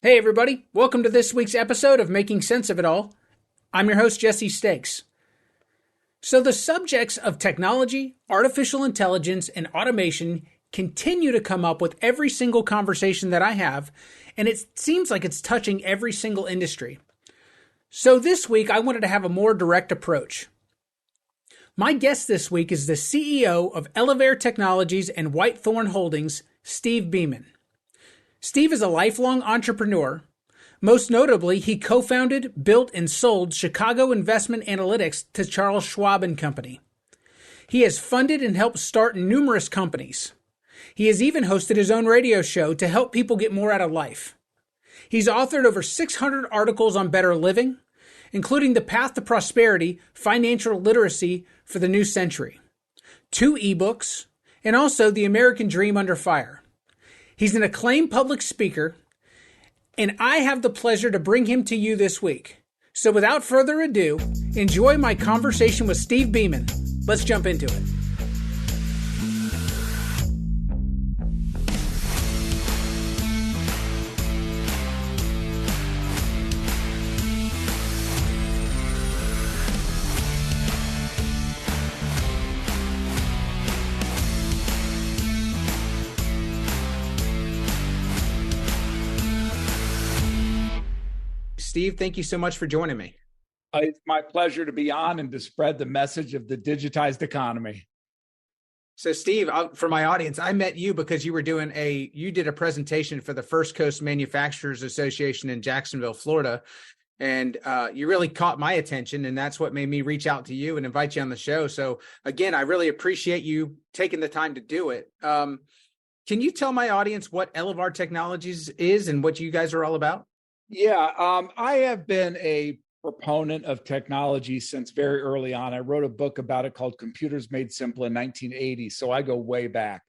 Hey, everybody. Welcome to this week's episode of Making Sense of It All. I'm your host, Jesse Stakes. So, the subjects of technology, artificial intelligence, and automation continue to come up with every single conversation that I have, and it seems like it's touching every single industry. So, this week, I wanted to have a more direct approach. My guest this week is the CEO of Elevare Technologies and Thorne Holdings, Steve Beaman. Steve is a lifelong entrepreneur. Most notably, he co-founded, built, and sold Chicago Investment Analytics to Charles Schwab Company. He has funded and helped start numerous companies. He has even hosted his own radio show to help people get more out of life. He's authored over 600 articles on better living, including The Path to Prosperity, Financial Literacy for the New Century, 2 ebooks, and also The American Dream Under Fire. He's an acclaimed public speaker, and I have the pleasure to bring him to you this week. So without further ado, enjoy my conversation with Steve Beaman. Let's jump into it. Steve, thank you so much for joining me. It's my pleasure to be on and to spread the message of the digitized economy. So, Steve, for my audience, I met you because you did a presentation for the First Coast Manufacturers Association in Jacksonville, Florida, and you really caught my attention, and that's what made me reach out to you and invite you on the show. So, again, I really appreciate you taking the time to do it. Can you tell my audience what Elevare Technologies is and what you guys are all about? Yeah, I have been a proponent of technology since very early on. I wrote a book about it called Computers Made Simple in 1980, so I go way back.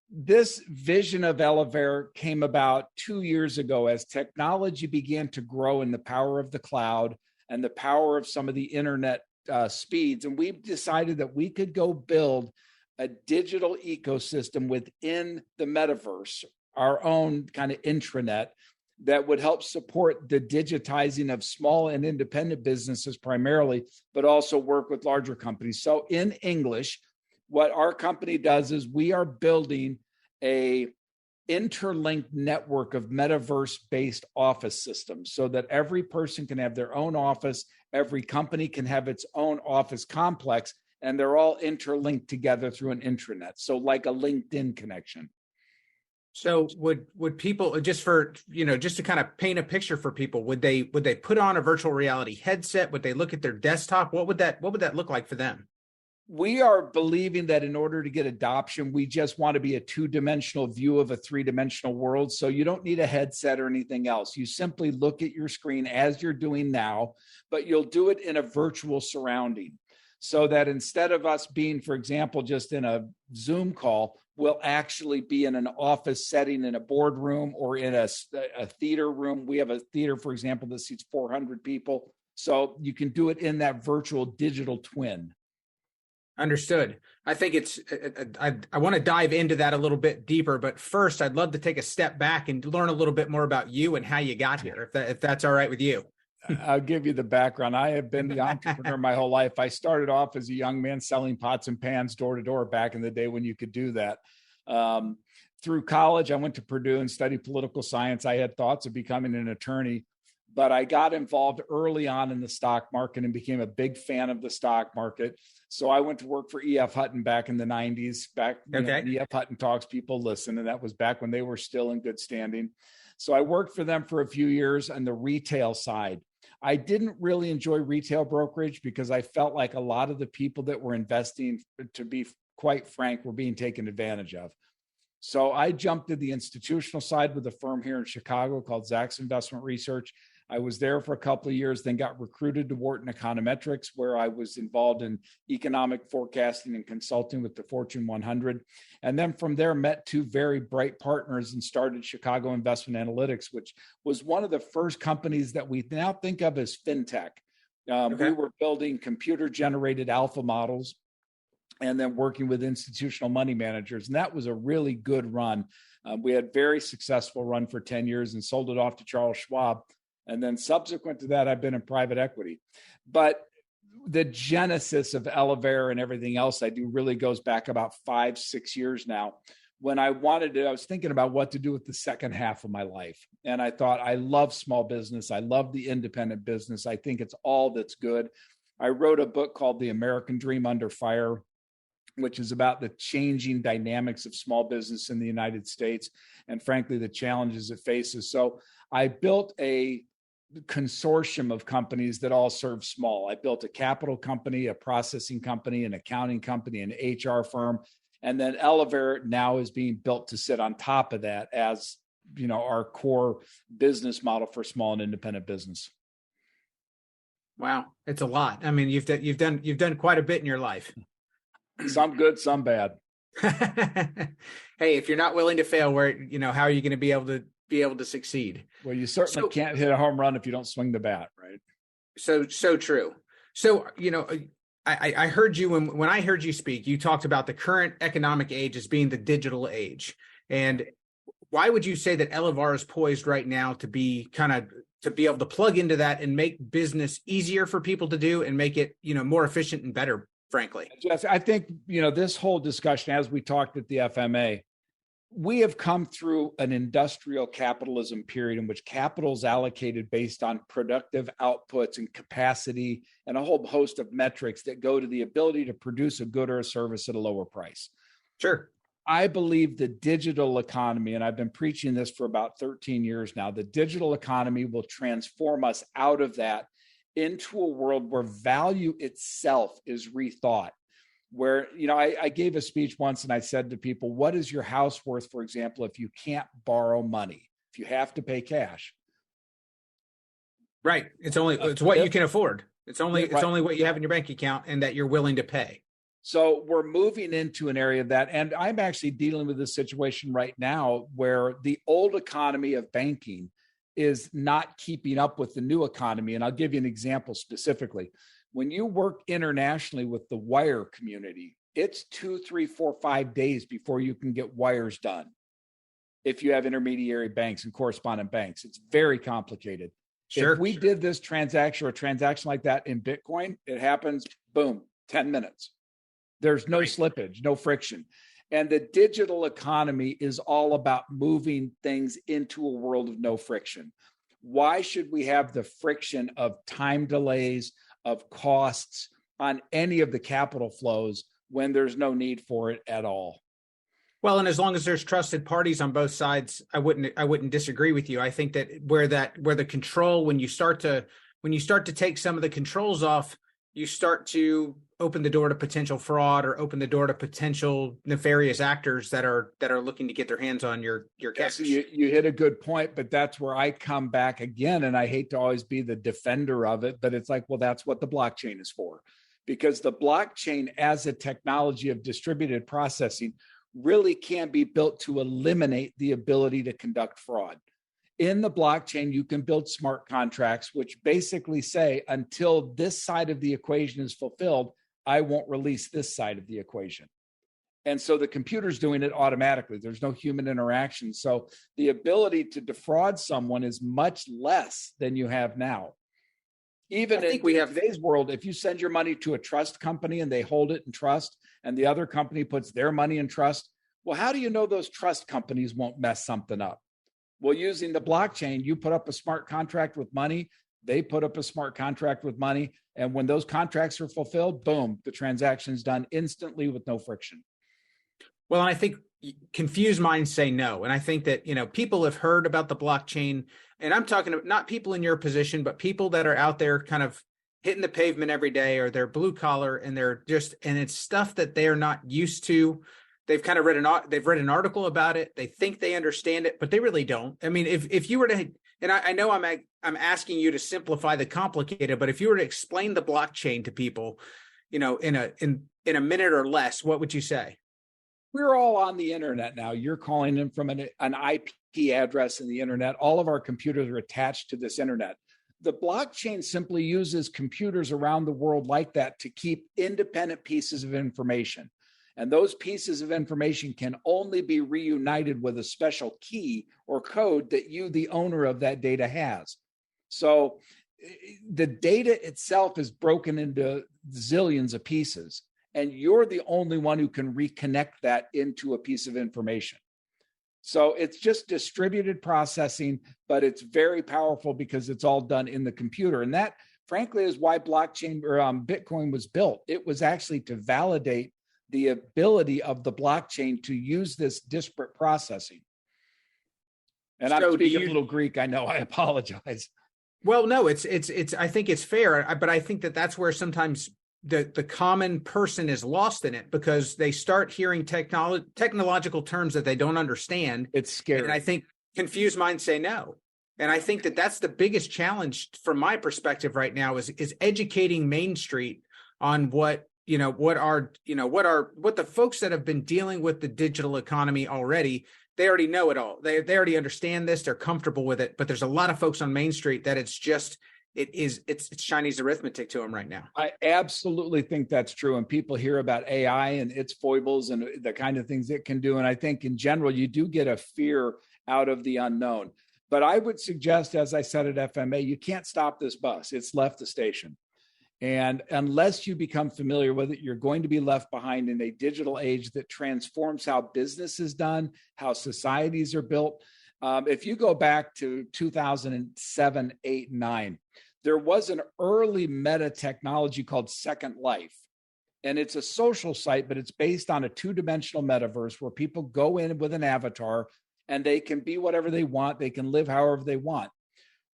This vision of Elevare came about 2 years ago as technology began to grow in the power of the cloud and the power of some of the internet speeds. And we decided that we could go build a digital ecosystem within the metaverse, our own kind of intranet, that would help support the digitizing of small and independent businesses primarily, but also work with larger companies. So in English, what our company does is we are building a interlinked network of metaverse-based office systems so that every person can have their own office, every company can have its own office complex, and they're all interlinked together through an intranet. So like a LinkedIn connection. So would people, just to kind of paint a picture for people, would they put on a virtual reality headset? Would they look at their desktop? What would that look like for them? We are believing that in order to get adoption, we just want to be a 2-dimensional view of a 3-dimensional world. So you don't need a headset or anything else. You simply look at your screen as you're doing now, but you'll do it in a virtual surrounding. So that instead of us being, for example, just in a Zoom call, we'll actually be in an office setting in a boardroom or in a theater room. We have a theater, for example, that seats 400 people. So you can do it in that virtual digital twin. Understood. I think I want to dive into that a little bit deeper, but first I'd love to take a step back and learn a little bit more about you and how you got here, if that's all right with you. I'll give you the background. I have been the entrepreneur my whole life. I started off as a young man selling pots and pans door to door back in the day when you could do that. Through college, I went to Purdue and studied political science. I had thoughts of becoming an attorney, but I got involved early on in the stock market and became a big fan of the stock market. So I went to work for E.F. Hutton back in the 90s. E.F. Hutton Talks, people listen, and that was back when they were still in good standing. So I worked for them for a few years on the retail side. I didn't really enjoy retail brokerage because I felt like a lot of the people that were investing, to be quite frank, were being taken advantage of. So I jumped to the institutional side with a firm here in Chicago called Zacks Investment Research. I was there for a couple of years, then got recruited to Wharton Econometrics, where I was involved in economic forecasting and consulting with the Fortune 100. And then from there, met 2 very bright partners and started Chicago Investment Analytics, which was one of the first companies that we now think of as fintech. We were building computer-generated alpha models and then working with institutional money managers. And that was a really good run. We had very successful run for 10 years and sold it off to Charles Schwab. And then subsequent to that, I've been in private equity. But the genesis of Elevare and everything else I do really goes back about 5-6 years now. When I was thinking about what to do with the second half of my life. And I thought, I love small business. I love the independent business. I think it's all that's good. I wrote a book called The American Dream Under Fire, which is about the changing dynamics of small business in the United States and frankly, the challenges it faces. So I built a consortium of companies that all serve small. I built a capital company, a processing company, an accounting company, an HR firm. And then Elevare now is being built to sit on top of that as, our core business model for small and independent business. Wow, it's a lot. I mean, you've done quite a bit in your life. Some good, some bad. Hey, if you're not willing to fail, how are you going to be able to succeed? Well, you certainly can't hit a home run if you don't swing the bat, right? So true. So, I heard you when I heard you speak, you talked about the current economic age as being the digital age. And why would you say that Elevare is poised right now to be able to plug into that and make business easier for people to do and make it, more efficient and better, frankly? Jess, I think, this whole discussion, as we talked at the FMA, we have come through an industrial capitalism period in which capital is allocated based on productive outputs and capacity and a whole host of metrics that go to the ability to produce a good or a service at a lower price. Sure. I believe the digital economy, and I've been preaching this for about 13 years now, the digital economy will transform us out of that into a world where value itself is rethought. Where, I gave a speech once and I said to people, what is your house worth, for example, if you can't borrow money, if you have to pay cash? Right. It's what you can afford. It's only what you have in your bank account and that you're willing to pay. So we're moving into an area of that. And I'm actually dealing with this situation right now where the old economy of banking is not keeping up with the new economy. And I'll give you an example specifically. When you work internationally with the wire community, it's 2, 3, 4, 5 days before you can get wires done. If you have intermediary banks and correspondent banks, it's very complicated. Sure. If we did this transaction or a transaction like that in Bitcoin, it happens, boom, 10 minutes. There's no slippage, no friction. And the digital economy is all about moving things into a world of no friction. Why should we have the friction of time delays, of costs on any of the capital flows when there's no need for it at all? Well, and as long as there's trusted parties on both sides, I wouldn't disagree with you. I think that where the control, when you start to take some of the controls off, you start to open the door to potential fraud or open the door to potential nefarious actors that are looking to get their hands on your cash. Yes, you hit a good point, but that's where I come back again. And I hate to always be the defender of it, but it's like, well, that's what the blockchain is for. Because the blockchain as a technology of distributed processing really can be built to eliminate the ability to conduct fraud. In the blockchain, you can build smart contracts, which basically say, until this side of the equation is fulfilled, I won't release this side of the equation. And so the computer's doing it automatically. There's no human interaction. So the ability to defraud someone is much less than you have now. Even in today's world, if you send your money to a trust company and they hold it in trust and the other company puts their money in trust, well, how do you know those trust companies won't mess something up? Well, using the blockchain, you put up a smart contract with money, they put up a smart contract with money. And when those contracts are fulfilled, boom, the transaction's done instantly with no friction. Well, and I think confused minds say no. And I think that, people have heard about the blockchain, and I'm talking about not people in your position, but people that are out there kind of hitting the pavement every day, or they're blue collar and and it's stuff that they're not used to. They've kind of read an article about it. They think they understand it, but they really don't. I mean, if you were to, and I know I'm asking you to simplify the complicated, but if you were to explain the blockchain to people, in a minute or less, what would you say? We're all on the internet now. You're calling in from an IP address in the internet. All of our computers are attached to this internet. The blockchain simply uses computers around the world like that to keep independent pieces of information. And those pieces of information can only be reunited with a special key or code that you, the owner of that data, has. So the data itself is broken into zillions of pieces, and you're the only one who can reconnect that into a piece of information. So it's just distributed processing, but it's very powerful because it's all done in the computer. And that, frankly, is why blockchain or Bitcoin was built. It was actually to validate the ability of the blockchain to use this disparate processing. And I'm speaking a little Greek, I know, I apologize. Well, no, it's I think it's fair, but I think that's where sometimes the common person is lost in it, because they start hearing technological terms that they don't understand. It's scary. And I think confused minds say no. And I think that's the biggest challenge from my perspective right now is educating Main Street on what the folks that have been dealing with the digital economy already. They already know it all. They already understand this. They're comfortable with it. But there's a lot of folks on Main Street that it's Chinese arithmetic to them right now. I absolutely think that's true. And people hear about AI and its foibles and the kind of things it can do. And I think in general, you do get a fear out of the unknown. But I would suggest, as I said at FMA, you can't stop this bus. It's left the station. And unless you become familiar with it, you're going to be left behind in a digital age that transforms how business is done, how societies are built. If you go back to 2007, 8, 9, there was an early meta technology called Second Life. And it's a social site, but it's based on a two-dimensional metaverse where people go in with an avatar and they can be whatever they want. They can live however they want.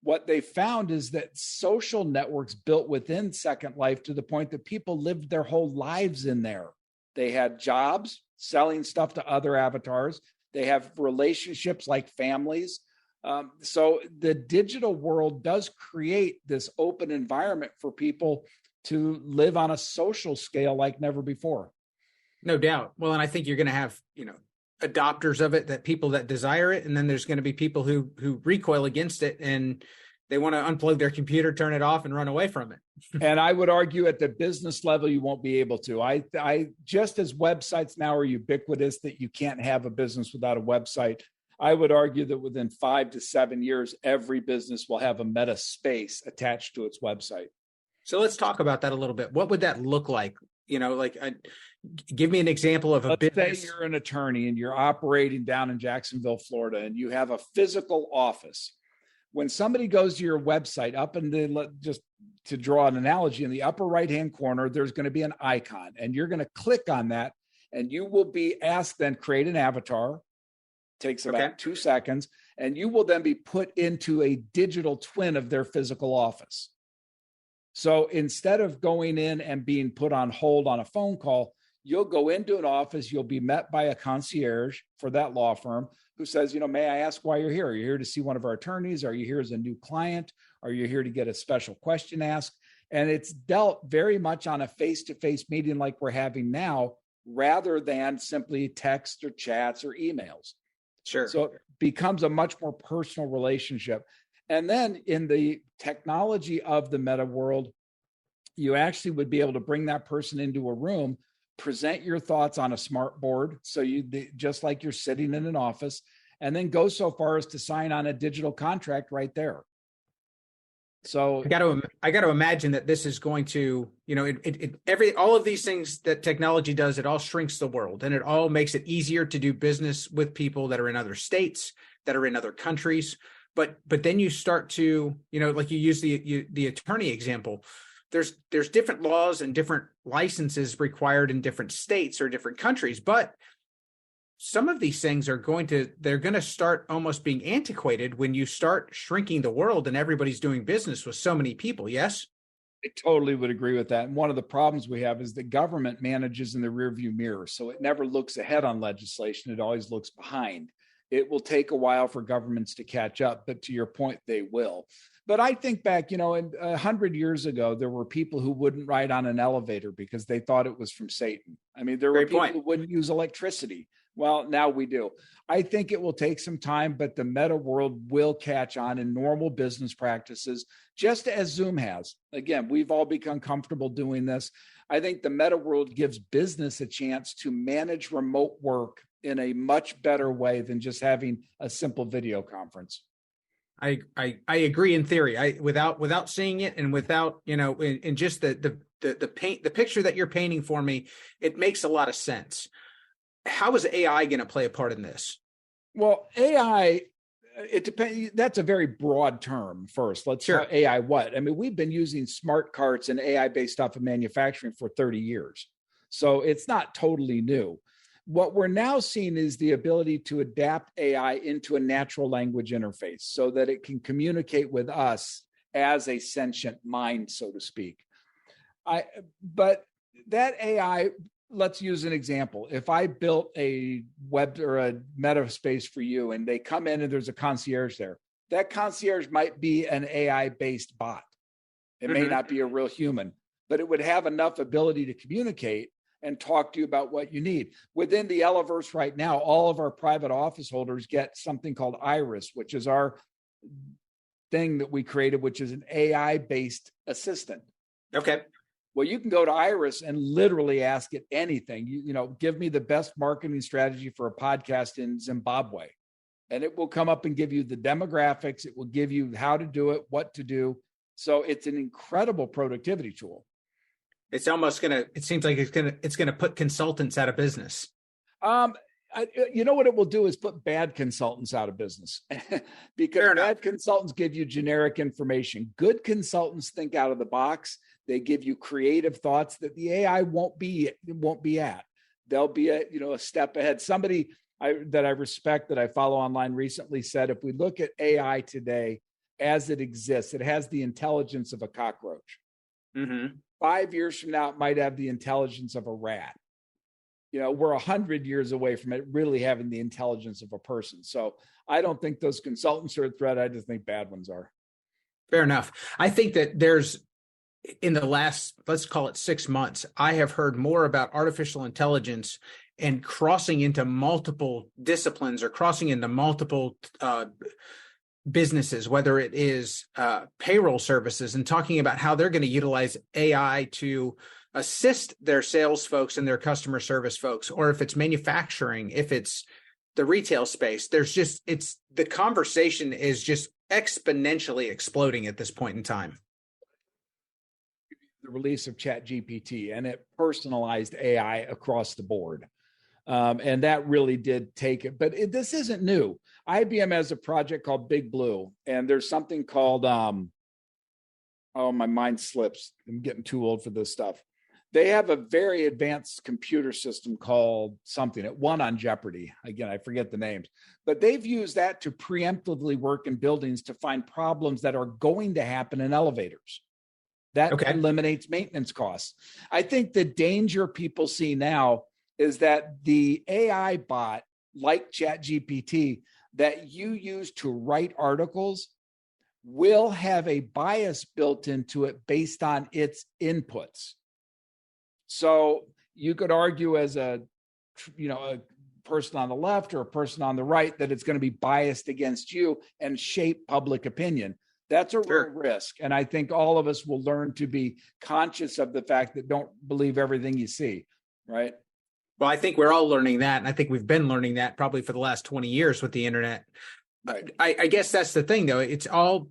What they found is that social networks built within Second Life to the point that people lived their whole lives in there. They had jobs selling stuff to other avatars. They have relationships like families. So the digital world does create this open environment for people to live on a social scale like never before. No doubt. Well, and I think you're going to have, adopters of it, that people that desire it, and then there's going to be people who recoil against it and they want to unplug their computer, turn it off, and run away from it. And I would argue at the business level, you won't be able to. I just as websites now are ubiquitous that you can't have a business without a website, I would argue that within 5 to 7 years, every business will have a meta space attached to its website. So let's talk about that a little bit. What would that look like? Give me an example of a business. Let's say you're an attorney and you're operating down in Jacksonville, Florida, and you have a physical office. When somebody goes to your website, up in just to draw an analogy, in the upper right-hand corner, there's going to be an icon, and you're going to click on that, and you will be asked then create an avatar. Takes about 2 seconds, and you will then be put into a digital twin of their physical office. So instead of going in and being put on hold on a phone call, you'll go into an office, you'll be met by a concierge for that law firm who says, may I ask why you're here? Are you here to see one of our attorneys? Are you here as a new client? Are you here to get a special question asked? And it's dealt very much on a face-to-face meeting like we're having now, rather than simply text or chats or emails. Sure. So it becomes a much more personal relationship. And then in the technology of the meta world, you actually would be able to bring that person into a room, present your thoughts on a smart board. So just like you're sitting in an office, and then go so far as to sign on a digital contract right there. So I got to imagine that this is going to, all of these things that technology does, it all shrinks the world, and it all makes it easier to do business with people that are in other states, that are in other countries. But then you start to, like you use the attorney example, there's different laws and different licenses required in different states or different countries, but some of these things they're going to start almost being antiquated when you start shrinking the world and everybody's doing business with so many people. Yes? I totally would agree with that. And one of the problems we have is the government manages in the rearview mirror. So it never looks ahead on legislation. It always looks behind. It will take a while for governments to catch up, but to your point, they will. But I think back, 100 years ago, there were people who wouldn't ride on an elevator because they thought it was from Satan. I mean, there were people who wouldn't use electricity Well, now we do. I think it will take some time, but the meta world will catch on in normal business practices, just as Zoom has. Again, we've all become comfortable doing this. I think the meta world gives business a chance to manage remote work in a much better way than just having a simple video conference. I agree in theory. Without seeing it and without, in just the picture that you're painting for me, it makes a lot of sense. How is AI going to play a part in this? Well, AI, it depends. That's a very broad term. First, let's Sure. talk AI. What? I mean, we've been using smart carts and AI based off of manufacturing for 30 years. So it's not totally new. What we're now seeing is the ability to adapt AI into a natural language interface so that it can communicate with us as a sentient mind, so to speak. But that AI, let's use an example. If I built a web or a meta space for you and they come in and there's a concierge there, that concierge might be an AI-based bot. It may not be a real human, but it would have enough ability to communicate and talk to you about what you need. Within the Eleverse right now, all of our private office holders get something called Iris, which is our thing that we created, which is an AI-based assistant. Okay. Well, you can go to Iris and literally ask it anything. Give me the best marketing strategy for a podcast in Zimbabwe. And it will come up and give you the demographics. It will give you how to do it, what to do. So it's an incredible productivity tool. It seems like it's gonna put consultants out of business. You know what it will do is put bad consultants out of business because bad consultants give you generic information. Good consultants think out of the box. They give you creative thoughts that the AI won't be at. They'll be a step ahead. Somebody that I respect that I follow online recently said, if we look at AI today as it exists, it has the intelligence of a cockroach. 5 years from now, it might have the intelligence of a rat. We're 100 years away from it really having the intelligence of a person. So I don't think those consultants are a threat. I just think bad ones are. Fair enough. I think that in the last, let's call it 6 months, I have heard more about artificial intelligence and crossing into multiple disciplines or crossing into multiple businesses, whether it is payroll services, and talking about how they're going to utilize AI to assist their sales folks and their customer service folks, or if it's manufacturing, if it's the retail space. The conversation is just exponentially exploding at this point in time. The release of ChatGPT, and it personalized AI across the board. And that really did take it. But this isn't new. IBM has a project called Big Blue, and there's something called, my mind slips. I'm getting too old for this stuff. They have a very advanced computer system called something. It won on Jeopardy. Again, I forget the names. But they've used that to preemptively work in buildings to find problems that are going to happen in elevators. That eliminates maintenance costs. I think the danger people see now is that the AI bot, like ChatGPT, that you use to write articles will have a bias built into it based on its inputs. So you could argue as a person on the left or a person on the right that it's going to be biased against you and shape public opinion. That's a real risk. And I think all of us will learn to be conscious of the fact that don't believe everything you see, right? Well, I think we're all learning that. And I think we've been learning that probably for the last 20 years with the internet. Right. I guess that's the thing, though. It's all,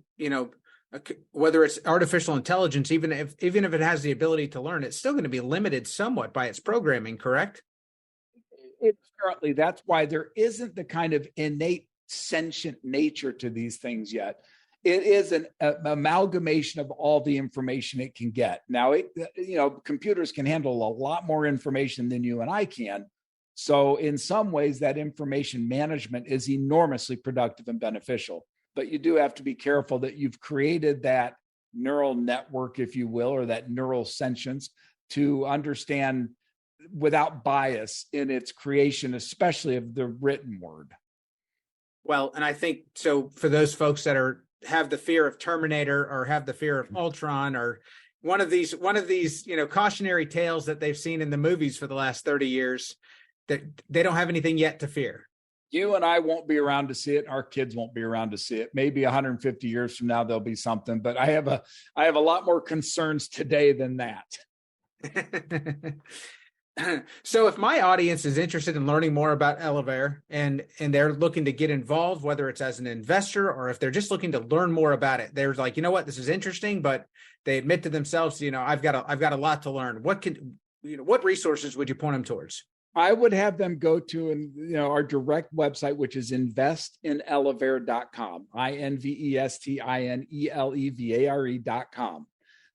whether it's artificial intelligence, even if it has the ability to learn, it's still going to be limited somewhat by its programming, correct? That's why there isn't the kind of innate sentient nature to these things yet. It is an amalgamation of all the information it can get. Now, computers can handle a lot more information than you and I can. So in some ways, that information management is enormously productive and beneficial. But you do have to be careful that you've created that neural network, if you will, or that neural sentience to understand without bias in its creation, especially of the written word. Well, and I think so for those folks that have the fear of Terminator or have the fear of Ultron or one of these, cautionary tales that they've seen in the movies for the last 30 years. They don't have anything yet to fear. You and I won't be around to see it. Our kids won't be around to see it. Maybe 150 years from now, there'll be something, but I have a lot more concerns today than that. So if my audience is interested in learning more about Elevare and they're looking to get involved, whether it's as an investor or if they're just looking to learn more about it, they're like, you know what, this is interesting, but they admit to themselves, I've got a lot to learn. What resources would you point them towards? I would have them go to our direct website, which is investinelevare.com, investinelevare.com.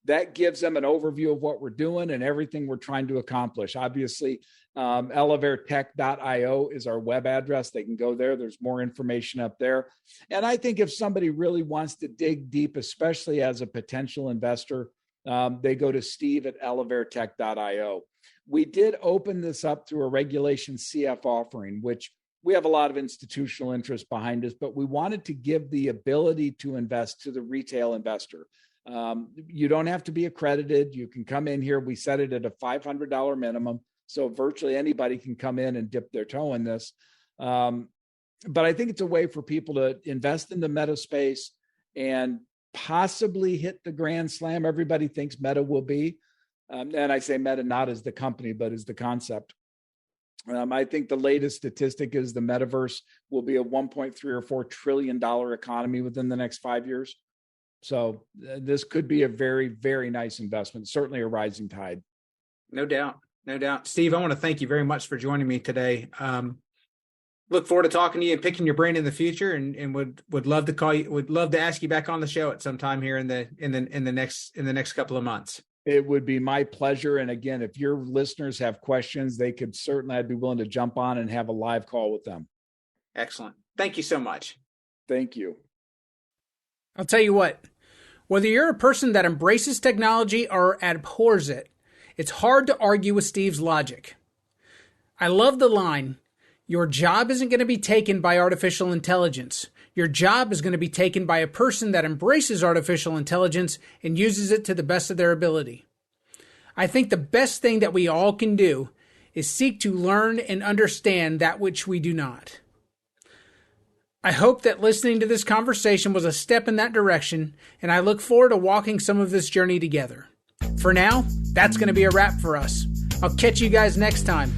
That gives them an overview of what we're doing and everything we're trying to accomplish. Obviously, elevaretech.io is our web address. They can go there. There's more information up there. And I think if somebody really wants to dig deep, especially as a potential investor, they go to steve@elevaretech.io. We did open this up through a Regulation CF offering, which we have a lot of institutional interest behind us, but we wanted to give the ability to invest to the retail investor. You don't have to be accredited. You can come in here. We set it at a $500 minimum. So virtually anybody can come in and dip their toe in this. But I think it's a way for people to invest in the meta space and possibly hit the grand slam everybody thinks meta will be. And I say meta not as the company, but as the concept. I think the latest statistic is the metaverse will be a $1.3 or $4 trillion economy within the next 5 years. So this could be a very, very nice investment, certainly a rising tide. No doubt. No doubt. Steve, I want to thank you very much for joining me today. Look forward to talking to you and picking your brain in the future, and would love to call you. Would love to ask you back on the show at some time here in the next couple of months. It would be my pleasure. And again, if your listeners have questions, I'd be willing to jump on and have a live call with them. Excellent. Thank you so much. Thank you. I'll tell you what, whether you're a person that embraces technology or abhors it, it's hard to argue with Steve's logic. I love the line, your job isn't going to be taken by artificial intelligence. Your job is going to be taken by a person that embraces artificial intelligence and uses it to the best of their ability. I think the best thing that we all can do is seek to learn and understand that which we do not. I hope that listening to this conversation was a step in that direction, and I look forward to walking some of this journey together. For now, that's going to be a wrap for us. I'll catch you guys next time.